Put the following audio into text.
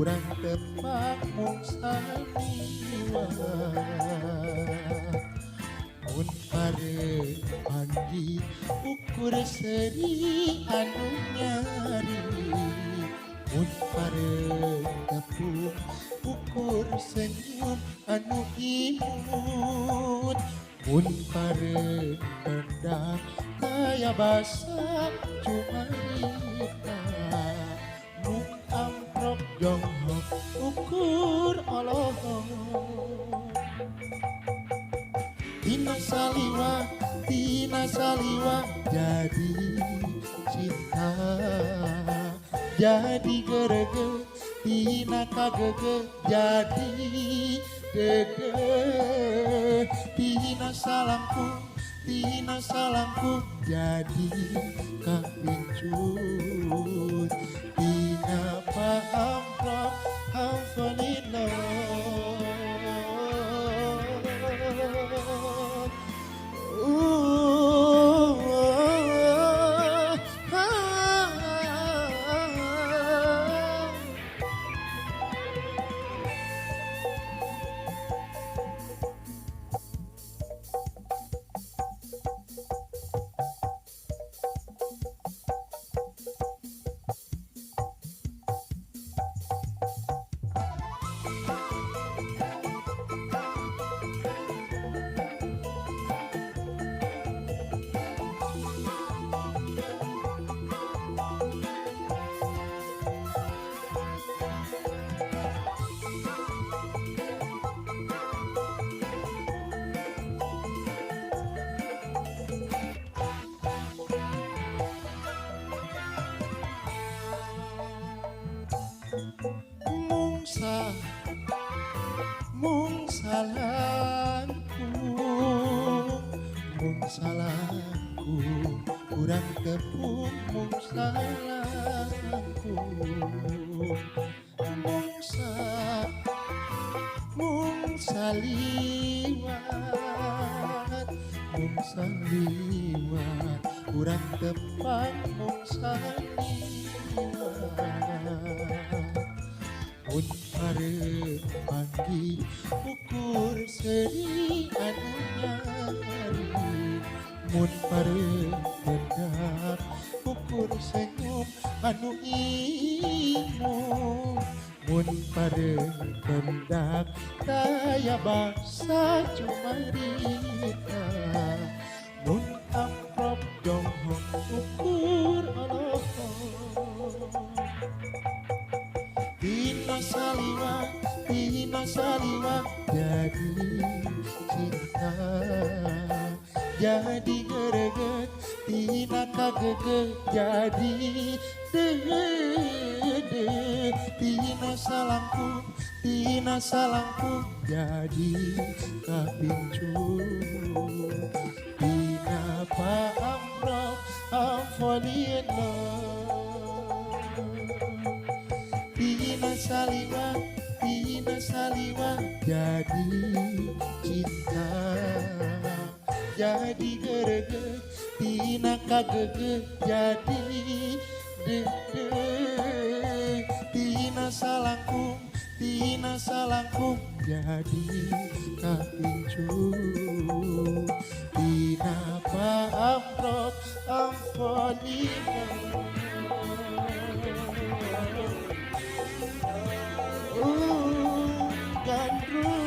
kurang tepat mung saliwa mun pare panggi ukur seri anu nyari mun pare tepung ukur senyum anu imut mun pare mendang kaya basa cuma kita mung amprok jonghok ukur oloh Tina saliwa jadi cinta jadi gerege tina kagege jadi gege tina salangku jadi kapincut tina paham roh hamfalillah mung salahku kurang tepung mung salahku mung saliwat kurang tepat mung saliwat mun pare pagi ukur seri anu nyari mun pare bedak ukur senyum anu imu mun pare bedak daya basa cuma rita mun amprop jonghok ukur Allah Tina saliwa jadi cinta jadi gereget tina kagege jadi dede tina salangku jadi kapincut tina paamrok amfolillah Tina saliwa jadi cinta jadi gerege tina kagege jadi dede tina salangku jadi kapincut tina paamprok amfolillah gandrung